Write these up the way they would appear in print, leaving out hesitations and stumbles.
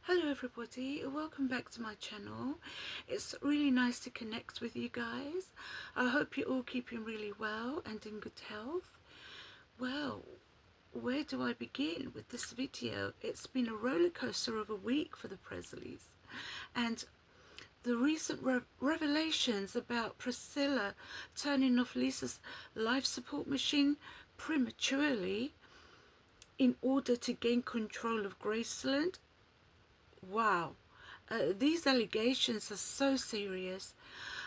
Hello everybody, welcome back to my channel. It's really nice to connect with you guys. I hope you're all keeping really well and in good health. Well, where do I begin with this video? It's been a roller coaster of a week for the Presleys, and the recent revelations about Priscilla turning off Lisa's life support machine prematurely in order to gain control of Graceland. Wow, these allegations are so serious.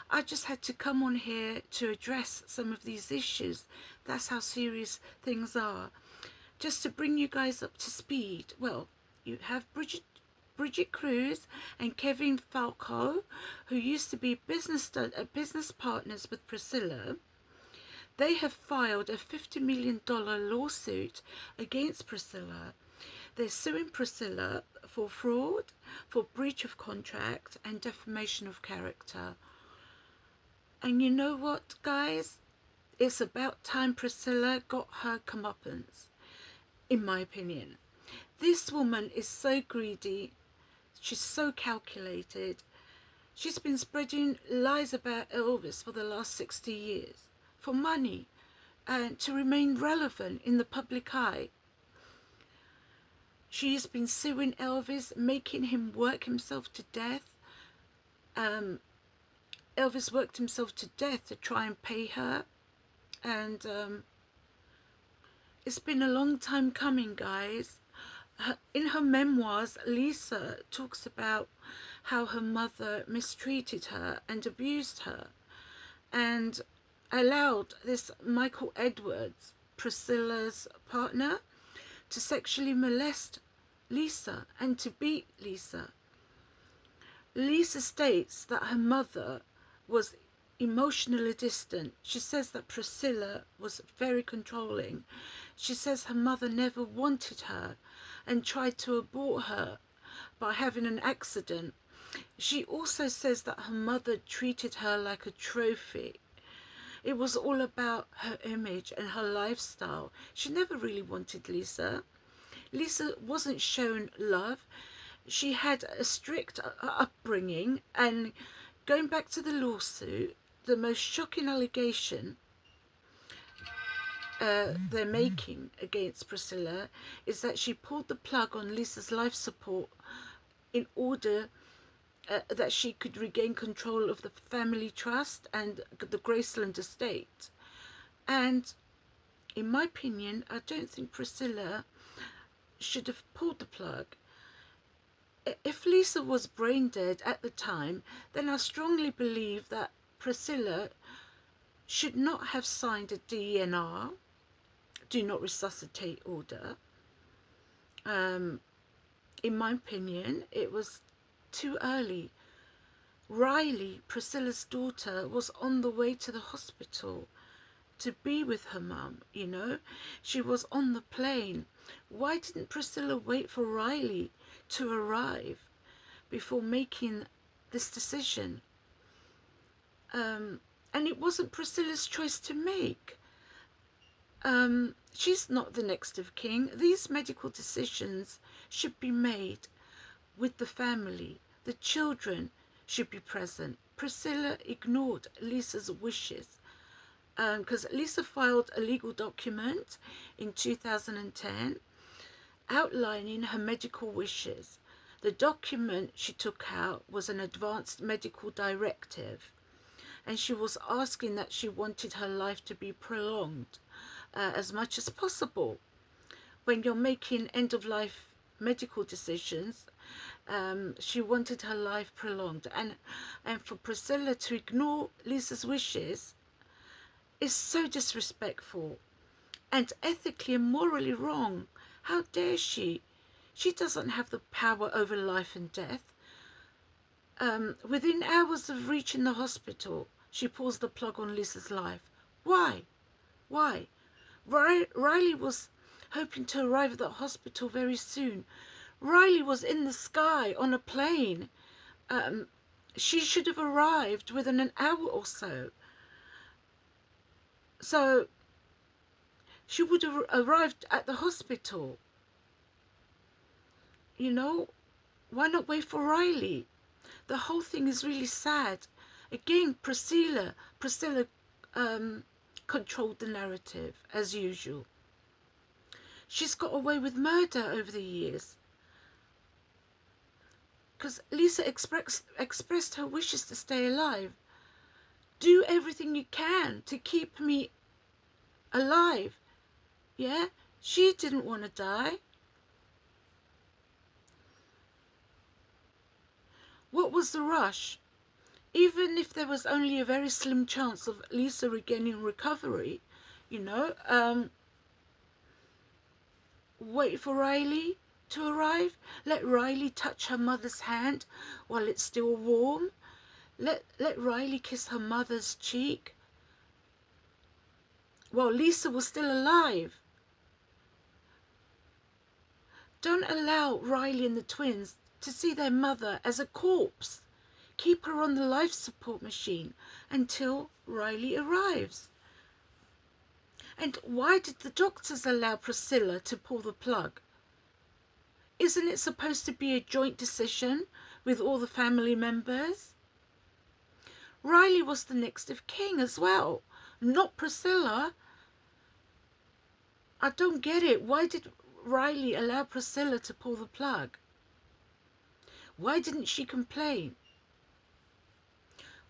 I just had to come on here to address some of these issues. That's how serious things are. Just to bring you guys up to speed. Well, you have Bridget Cruz and Kevin Falco, who used to be business partners with Priscilla. They have filed a $50 million lawsuit against Priscilla. They're suing Priscilla for fraud, for breach of contract, and defamation of character. And you know what, guys? It's about time Priscilla got her comeuppance, in my opinion. This woman is so greedy. She's so calculated. She's been spreading lies about Elvis for the last 60 years for money and to remain relevant in the public eye. She's been suing Elvis, making him work himself to death. Elvis worked himself to death to try and pay her. And it's been a long time coming, guys. In her memoirs, Lisa talks about how her mother mistreated her and abused her and allowed this Michael Edwards, Priscilla's partner, to sexually molest Lisa and to beat Lisa. Lisa states that her mother was emotionally distant. She says that Priscilla was very controlling. She says her mother never wanted her and tried to abort her by having an accident. She also says that her mother treated her like a trophy. It was all about her image and her lifestyle. She never really wanted Lisa. Lisa wasn't shown love. She had a strict upbringing, and going back to the lawsuit, the most shocking allegation they're making against Priscilla is that she pulled the plug on Lisa's life support in order that she could regain control of the family trust and the Graceland estate. And in my opinion, I don't think Priscilla should have pulled the plug. If Lisa was brain dead at the time, then I strongly believe that Priscilla should not have signed a DNR, do not resuscitate order. In my opinion, it was too early. Riley, Priscilla's daughter, was on the way to the hospital to be with her mum, you know. She was on the plane. Why didn't Priscilla wait for Riley to arrive before making this decision? And it wasn't Priscilla's choice to make. She's not the next of kin. These medical decisions should be made with the family. The children should be present. Priscilla ignored Lisa's wishes because Lisa filed a legal document in 2010 outlining her medical wishes. The document she took out was an advanced medical directive, and she was asking that she wanted her life to be prolonged as much as possible. When you're making end-of-life medical decisions, she wanted her life prolonged, and for Priscilla to ignore Lisa's wishes is so disrespectful and ethically and morally wrong. How dare she? She doesn't have the power over life and death. Within hours of reaching the hospital, she pulls the plug on Lisa's life. Why? Why? Riley was hoping to arrive at the hospital very soon. Riley was in the sky on a plane. She should have arrived within an hour or so. So she would have arrived at the hospital. You know, Why not wait for Riley? The whole thing is really sad. Again, Priscilla controlled the narrative as usual. She's got away with murder over the years. Because Lisa expressed her wishes to stay alive. Do everything you can to keep me alive. Yeah? She didn't want to die. What was the rush? Even if there was only a very slim chance of Lisa regaining recovery, you know, wait for Riley to arrive. Let Riley touch her mother's hand while it's still warm. Let Riley kiss her mother's cheek while Lisa was still alive. Don't allow Riley and the twins to see their mother as a corpse. Keep her on the life support machine until Riley arrives. And why did the doctors allow Priscilla to pull the plug? Isn't it supposed to be a joint decision with all the family members? Riley was the next of kin as well, not Priscilla. I don't get it. Why did Riley allow Priscilla to pull the plug? Why didn't she complain?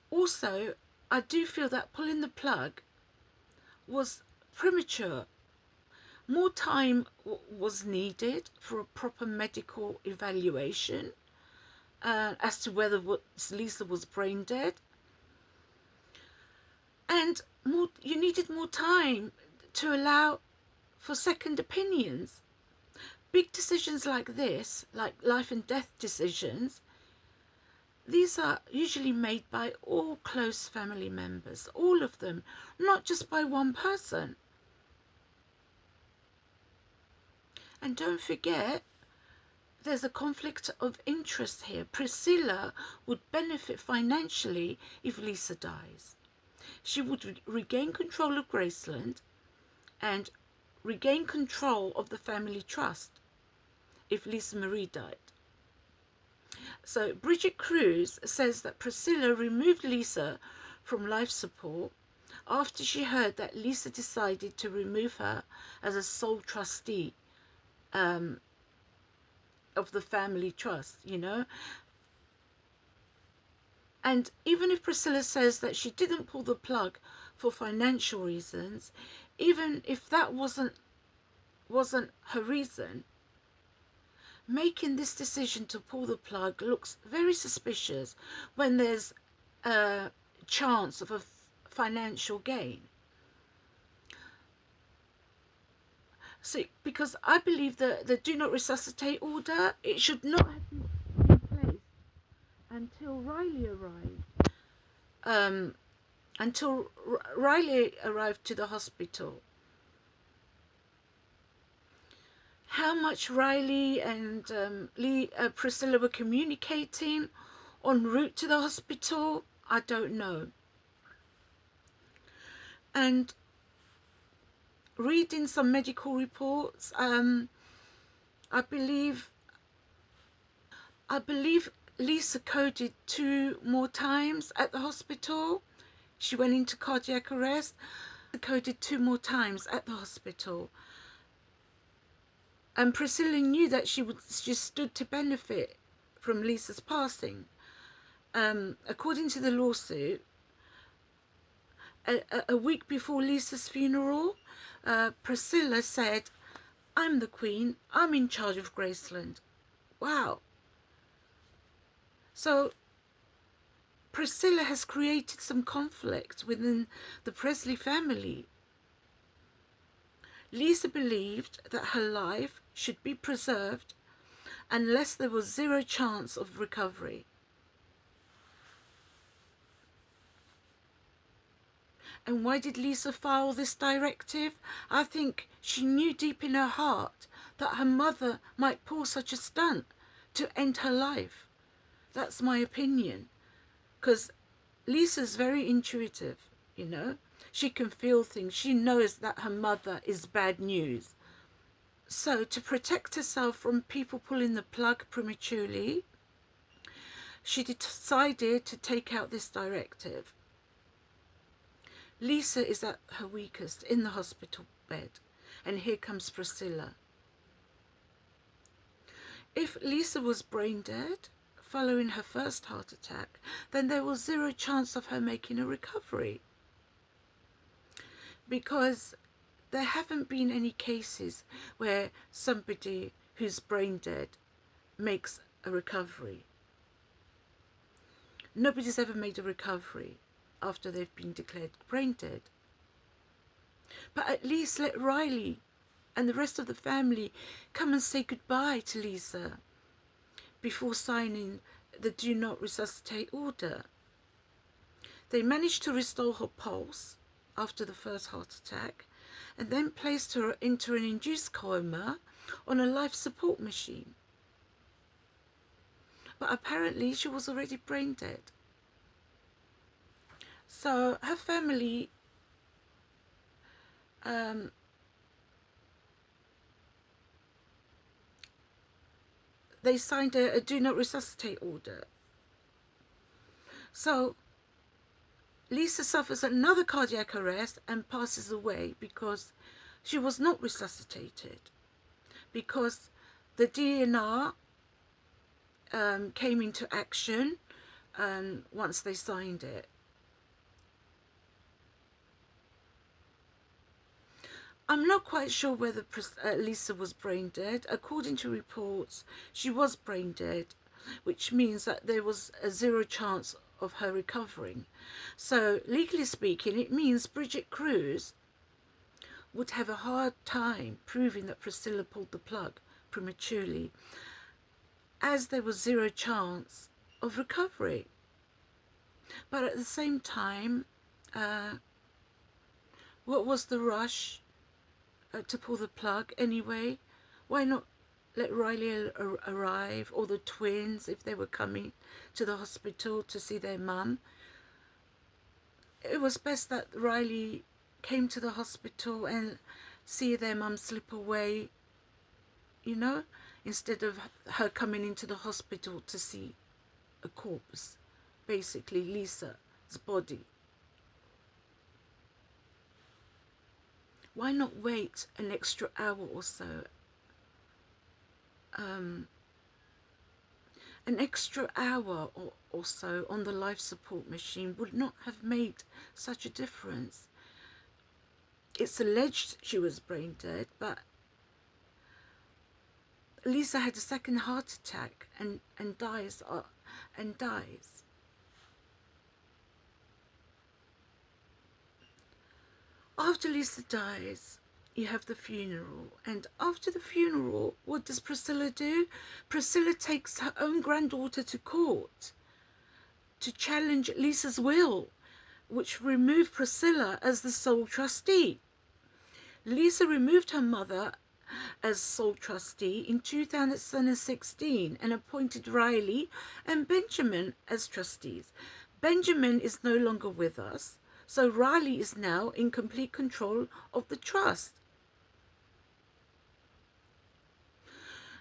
Also, I do feel that pulling the plug was premature. More time was needed for a proper medical evaluation as to whether Lisa was brain dead. And you needed more time to allow for second opinions. Big decisions like this, like life and death decisions, these are usually made by all close family members, all of them, not just by one person. And don't forget, there's a conflict of interest here. Priscilla would benefit financially if Lisa dies. She would regain control of Graceland and regain control of the family trust if Lisa Marie died. So Bridget Cruz says that Priscilla removed Lisa from life support after she heard that Lisa decided to remove her as a sole trustee of the family trust, you know. And even if Priscilla says that she didn't pull the plug for financial reasons, even if that wasn't her reason, making this decision to pull the plug looks very suspicious when there's a chance of a financial gain. So, because I believe the do not resuscitate order, it should not have been in place until Riley arrived. Until Riley arrived to the hospital. How much Riley and Priscilla were communicating en route to the hospital, I don't know. And reading some medical reports, I believe Lisa coded 2 more times at the hospital. She went into cardiac arrest, coded 2 more times at the hospital. And Priscilla knew that she stood to benefit from Lisa's passing. According to the lawsuit, a week before Lisa's funeral, Priscilla said, "I'm the Queen, I'm in charge of Graceland." Wow. So Priscilla has created some conflict within the Presley family. Lisa believed that her life should be preserved unless there was 0 chance of recovery. And why did Lisa file this directive? I think she knew deep in her heart that her mother might pull such a stunt to end her life. That's my opinion. Because Lisa's very intuitive, you know. She can feel things. She knows that her mother is bad news. So to protect herself from people pulling the plug prematurely, she decided to take out this directive. Lisa is at her weakest in the hospital bed, and here comes Priscilla. If Lisa was brain dead following her first heart attack, then there was zero chance of her making a recovery, because there haven't been any cases where somebody who's brain dead makes a recovery. Nobody's ever made a recovery after they've been declared brain dead. But at least let Riley and the rest of the family come and say goodbye to Lisa before signing the do not resuscitate order. They managed to restore her pulse after the first heart attack, and then placed her into an induced coma on a life support machine. But apparently she was already brain dead. So her family they signed a do not resuscitate order. So Lisa suffers another cardiac arrest and passes away because she was not resuscitated, because the DNR came into action once they signed it. I'm not quite sure whether Lisa was brain dead. According to reports, she was brain dead, which means that there was a zero chance of her recovering. So legally speaking, it means Bridget Cruz would have a hard time proving that Priscilla pulled the plug prematurely, as there was zero chance of recovery. But at the same time, what was the rush to pull the plug anyway? Why not let Riley arrive, or the twins if they were coming to the hospital to see their mum? It was best that Riley came to the hospital and see their mum slip away, you know, instead of her coming into the hospital to see a corpse, basically Lisa's body. Why not wait an extra hour or so? An extra hour or so on the life support machine would not have made such a difference. It's alleged she was brain dead, but Lisa had a second heart attack and dies. After Lisa dies, you have the funeral, and after the funeral, what does Priscilla do? Priscilla takes her own granddaughter to court to challenge Lisa's will, which removed Priscilla as the sole trustee. Lisa removed her mother as sole trustee in 2016 and appointed Riley and Benjamin as trustees. Benjamin is no longer with us, so Riley is now in complete control of the trust.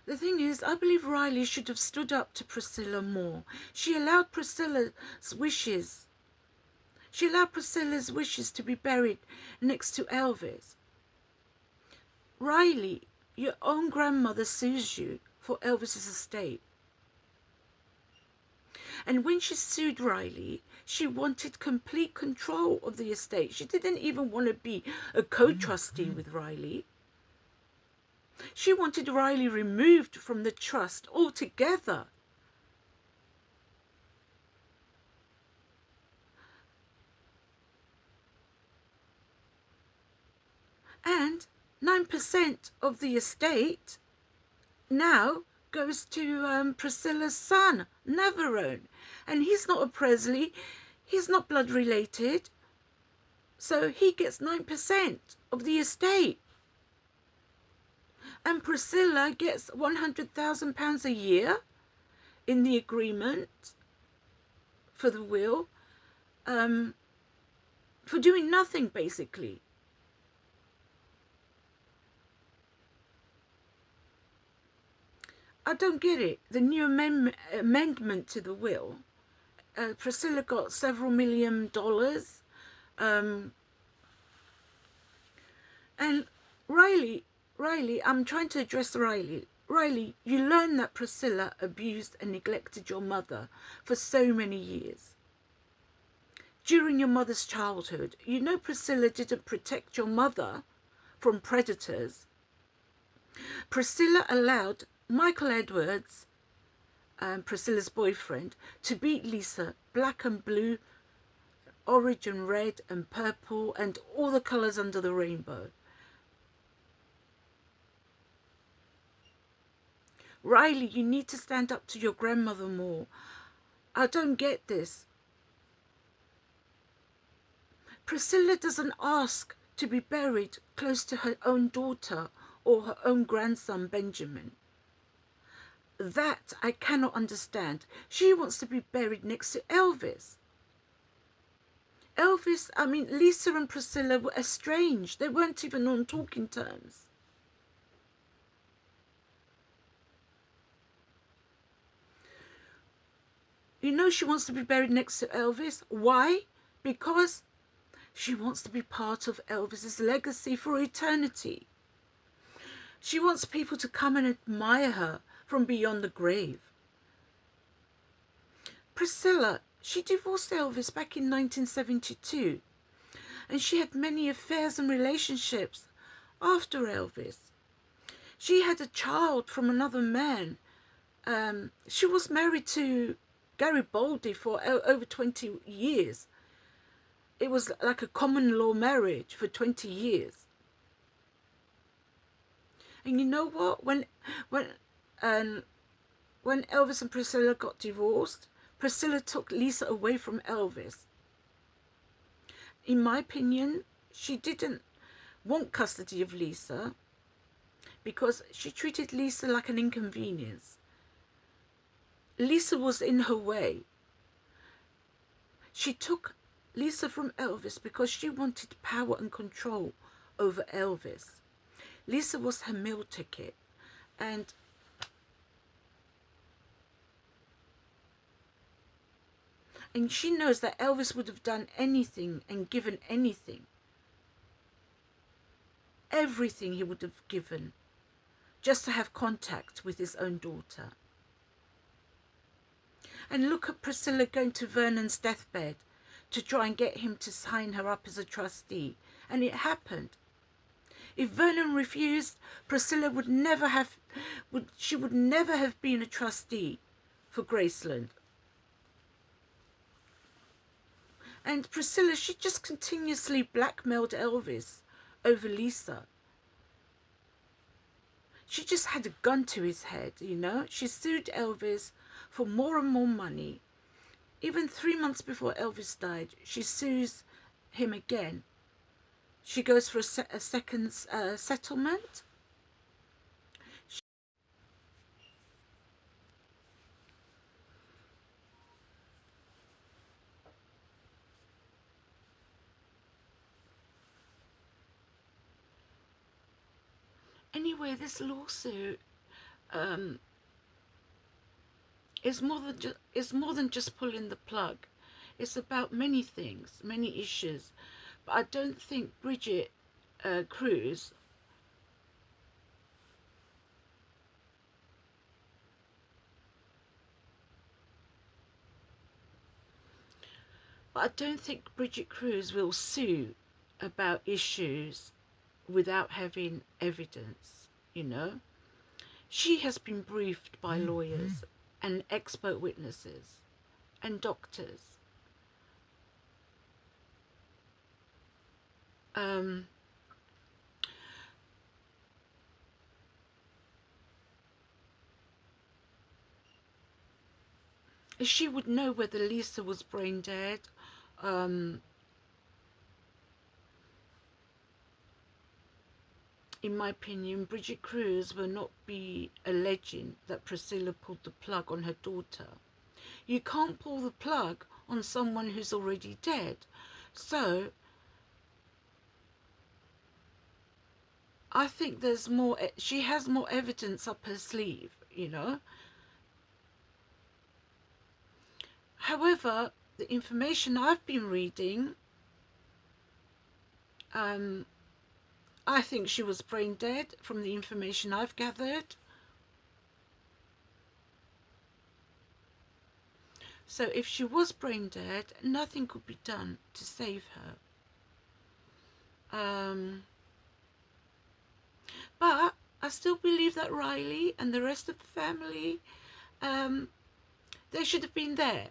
The thing is, I believe Riley should have stood up to Priscilla more. She allowed Priscilla's wishes. She allowed Priscilla's wishes to be buried next to Elvis. Riley, your own grandmother sues you for Elvis's estate. And when she sued Riley, she wanted complete control of the estate. She didn't even want to be a co-trustee with Riley. She wanted Riley removed from the trust altogether. And 9% of the estate now goes to Priscilla's son, Navarone. And he's not a Presley. He's not blood related. So he gets 9% of the estate. And Priscilla gets £100,000 a year in the agreement for the will, for doing nothing, basically. I don't get it. The new amendment to the will, Priscilla got several $1 million. And Riley, I'm trying to address Riley. Riley, you learned that Priscilla abused and neglected your mother for so many years. During your mother's childhood, you know Priscilla didn't protect your mother from predators. Priscilla allowed Michael Edwards, Priscilla's boyfriend, to beat Lisa black and blue, orange and red and purple and all the colours under the rainbow. Riley, you need to stand up to your grandmother more. I don't get this. Priscilla doesn't ask to be buried close to her own daughter or her own grandson, Benjamin. That I cannot understand. She wants to be buried next to Elvis. Lisa and Priscilla were estranged. They weren't even on talking terms. You know she wants to be buried next to Elvis. Why? Because she wants to be part of Elvis's legacy for eternity. She wants people to come and admire her from beyond the grave. Priscilla, she divorced Elvis back in 1972, and she had many affairs and relationships after Elvis. She had a child from another man. She was married to Garibaldi for over 20 years. It was like a common law marriage for 20 years. And you know what? When Elvis and Priscilla got divorced, Priscilla took Lisa away from Elvis. In my opinion, she didn't want custody of Lisa because she treated Lisa like an inconvenience. Lisa was in her way. She took Lisa from Elvis because she wanted power and control over Elvis. Lisa was her meal ticket, and she knows that Elvis would have done anything and given anything. Everything he would have given just to have contact with his own daughter. And look at Priscilla going to Vernon's deathbed to try and get him to sign her up as a trustee. And it happened. If Vernon refused, Priscilla would never have been a trustee for Graceland. And Priscilla, she just continuously blackmailed Elvis over Lisa. She just had a gun to his head, you know. She sued Elvis for more and more money. Even 3 months before Elvis died, she sues him again. She goes for a second settlement. Anyway, this lawsuit is more than just pulling the plug. It's about many things, many issues. But I don't think Bridget Cruz will sue about issues without having evidence, you know. She has been briefed by lawyers and expert witnesses and doctors. She would know whether Lisa was brain dead. In my opinion, Bridget Cruz will not be alleging that Priscilla pulled the plug on her daughter. You can't pull the plug on someone who's already dead. So I think there's more, she has more evidence up her sleeve, you know. However, the information I've been reading, I think she was brain dead from the information I've gathered. So if she was brain dead, nothing could be done to save her. But I still believe that Riley and the rest of the family, they should have been there.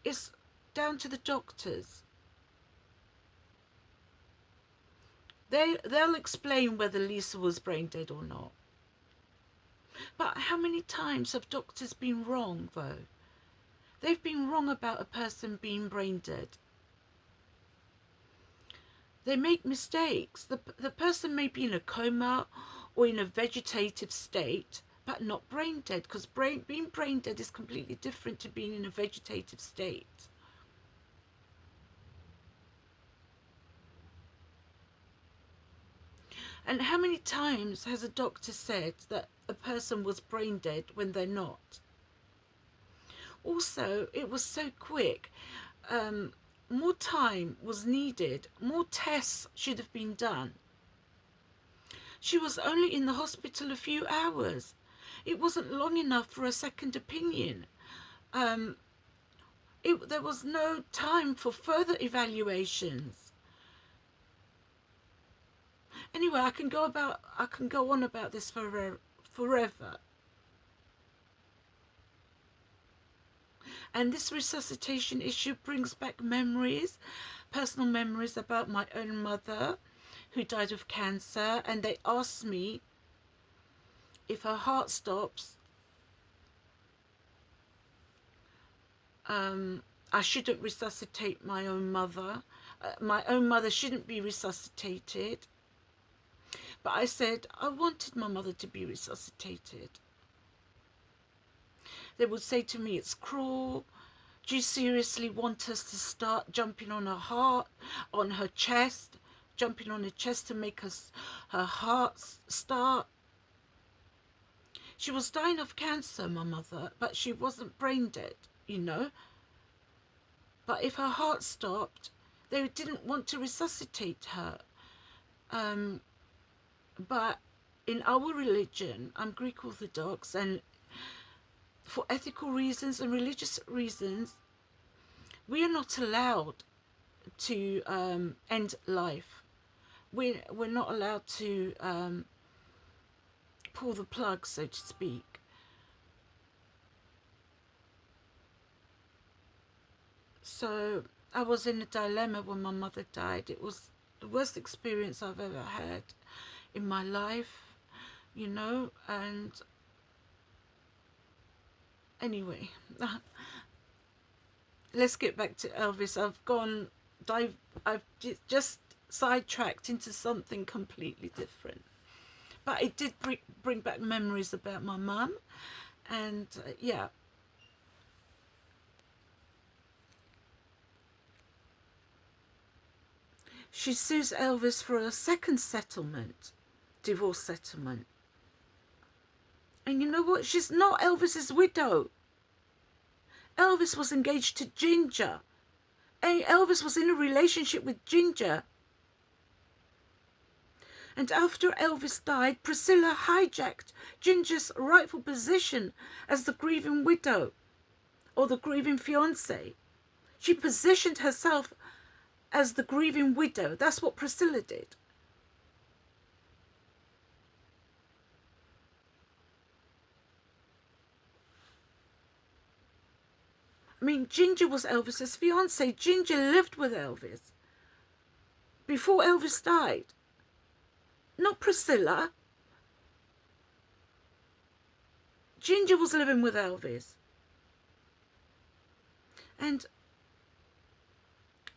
It's down to the doctors. They'll explain whether Lisa was brain dead or not. But how many times have doctors been wrong, though? They've been wrong about a person being brain dead. They make mistakes. The person may be in a coma or in a vegetative state, but not brain dead, because being brain dead is completely different to being in a vegetative state. And how many times has a doctor said that a person was brain dead when they're not? Also, it was so quick. More time was needed. More tests should have been done. She was only in the hospital a few hours. It wasn't long enough for a second opinion. There was no time for further evaluations. Anyway, I can go on about this forever. And this resuscitation issue brings back memories, personal memories about my own mother who died of cancer, and they asked me if her heart stops, I shouldn't resuscitate my own mother. My own mother shouldn't be resuscitated. But I said I wanted my mother to be resuscitated. They would say to me, it's cruel. Do you seriously want us to start jumping on her heart, on her chest, jumping on her chest to make her heart start? She was dying of cancer, my mother, but she wasn't brain dead, you know. But if her heart stopped, they didn't want to resuscitate her. But in our religion, I'm Greek Orthodox, and for ethical reasons and religious reasons, we are not allowed to end life. We're not allowed to pull the plug, so to speak. So I was in a dilemma when my mother died. It was the worst experience I've ever had in my life, you know. And anyway, let's get back to Elvis. I've just sidetracked into something completely different, but it did bring back memories about my mum. And yeah, she sues Elvis for a second settlement, divorce settlement. And you know what? She's not Elvis's widow. Elvis was engaged to Ginger. And Elvis was in a relationship with Ginger. And after Elvis died, Priscilla hijacked Ginger's rightful position as the grieving widow or the grieving fiancée. She positioned herself as the grieving widow. That's what Priscilla did. I mean, Ginger was Elvis's fiancée. Ginger lived with Elvis before Elvis died. Not Priscilla. Ginger was living with Elvis. And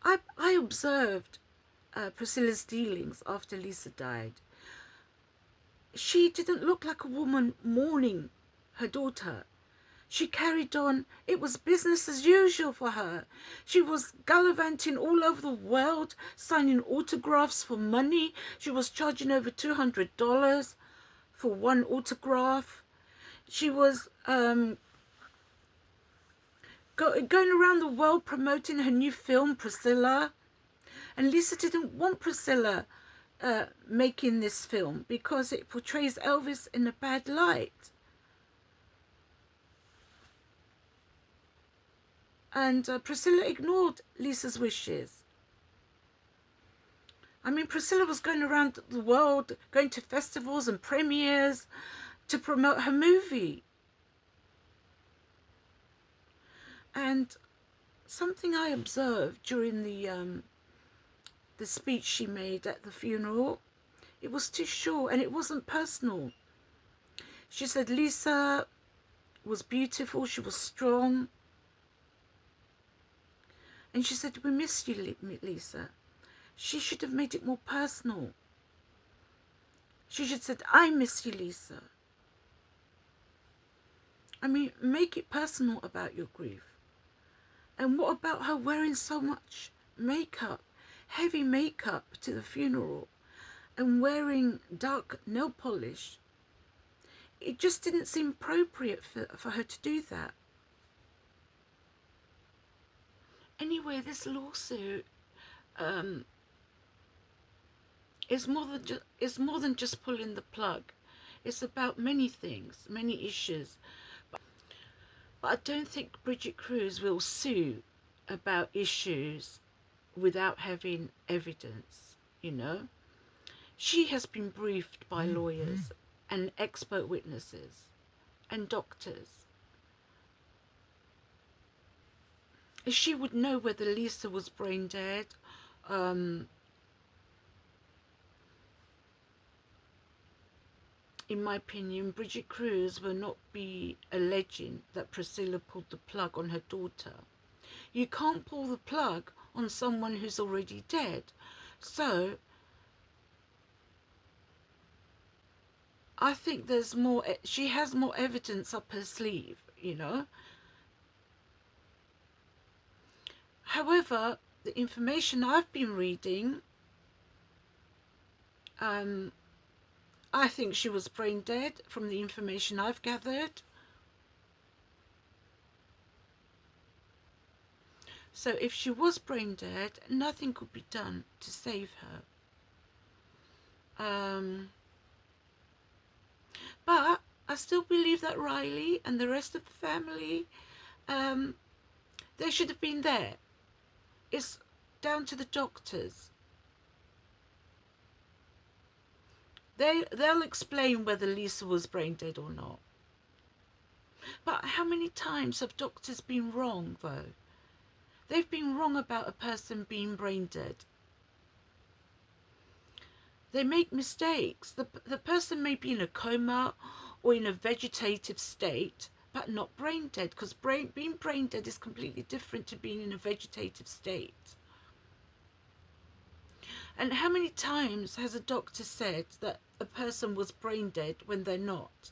I observed Priscilla's dealings after Lisa died. She didn't look like a woman mourning her daughter. She carried on. It was business as usual for her. She was gallivanting all over the world, signing autographs for money. She was charging over $200 for one autograph. She was going around the world promoting her new film, Priscilla. And Lisa didn't want Priscilla making this film because it portrays Elvis in a bad light. And Priscilla ignored Lisa's wishes. I mean, Priscilla was going around the world, going to festivals and premieres to promote her movie. And something I observed during the speech she made at the funeral, it was too short and it wasn't personal. She said Lisa was beautiful, she was strong. And she said, we miss you, Lisa. She should have made it more personal. She should have said, I miss you, Lisa. I mean, make it personal about your grief. And what about her wearing so much makeup, heavy makeup to the funeral, and wearing dark nail polish? It just didn't seem appropriate for her to do that. Anyway, this lawsuit is more than just pulling the plug. It's about many things, many issues. But I don't think Bridget Cruz will sue about issues without having evidence, you know. She has been briefed by lawyers and expert witnesses and doctors. She would know whether Lisa was brain dead. In my opinion, Bridget Cruz will not be alleging that Priscilla pulled the plug on her daughter. You can't pull the plug on someone who's already dead. So I think there's more, she has more evidence up her sleeve, you know. However, the information I've been reading, I think she was brain dead from the information I've gathered. So if she was brain dead, nothing could be done to save her. But I still believe that Riley and the rest of the family, they should have been there. It's down to the doctors. They'll explain whether Lisa was brain dead or not. But how many times have doctors been wrong, though? They've been wrong about a person being brain dead. They make mistakes. The person may be in a coma or in a vegetative state, but not brain dead, because being brain dead is completely different to being in a vegetative state. And how many times has a doctor said that a person was brain dead when they're not?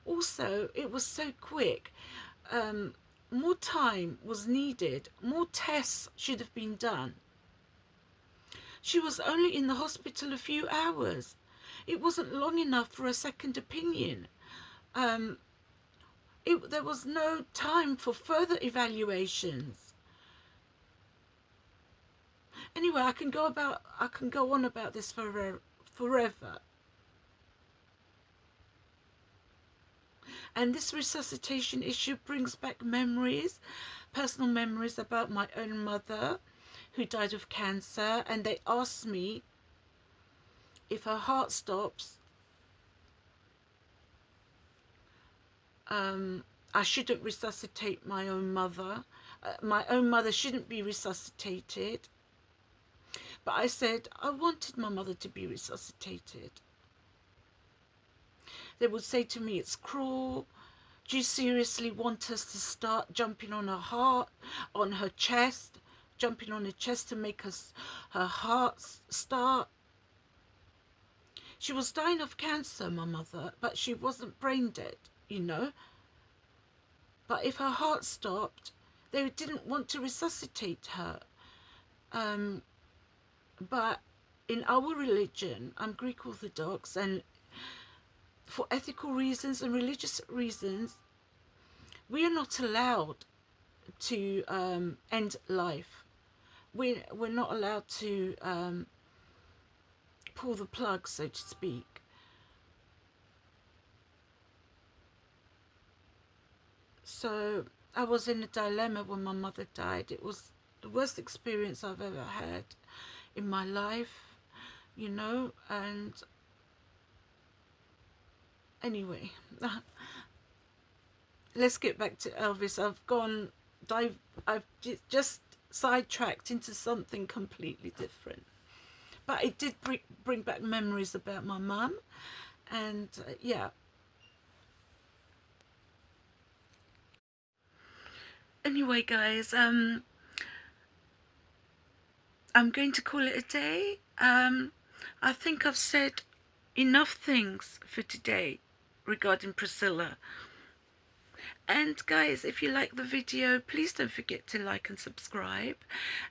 Also, it was so quick. More time was needed. More tests should have been done. She was only in the hospital a few hours. It wasn't long enough for a second opinion. There was no time for further evaluations. Anyway, I can go on about this forever. And this resuscitation issue brings back memories, personal memories about my own mother who died of cancer, and they asked me if her heart stops, I shouldn't resuscitate my own mother. My own mother shouldn't be resuscitated. But I said I wanted my mother to be resuscitated. They would say to me, it's cruel. Do you seriously want us to start jumping on her heart, on her chest, jumping on her chest to make her heart start? She was dying of cancer, my mother, but she wasn't brain dead, you know. But if her heart stopped, they didn't want to resuscitate her. But in our religion, I'm Greek Orthodox, and for ethical reasons and religious reasons, we are not allowed to end life. We're not allowed to pull the plug, so to speak. So I was in a dilemma when my mother died. It was the worst experience I've ever had in my life, you know. And anyway, let's get back to Elvis. I've just sidetracked into something completely different, but it did bring back memories about my mum. And yeah, anyway guys, I'm going to call it a day. I think I've said enough things for today regarding Priscilla. And guys, if you like the video, please don't forget to like and subscribe.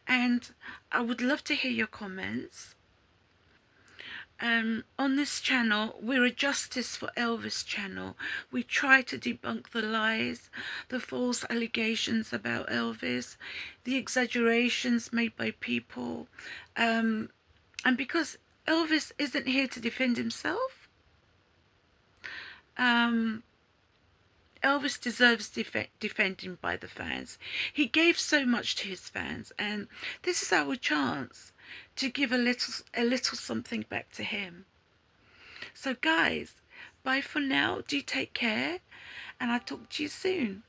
And I would love to hear your comments. On this channel, we're a Justice for Elvis channel. We try to debunk the lies, the false allegations about Elvis, the exaggerations made by people. And because Elvis isn't here to defend himself, Elvis deserves defending by the fans. He gave so much to his fans, and this is our chance to give a little something back to him. So guys, bye for now. Do take care, and I'll talk to you soon.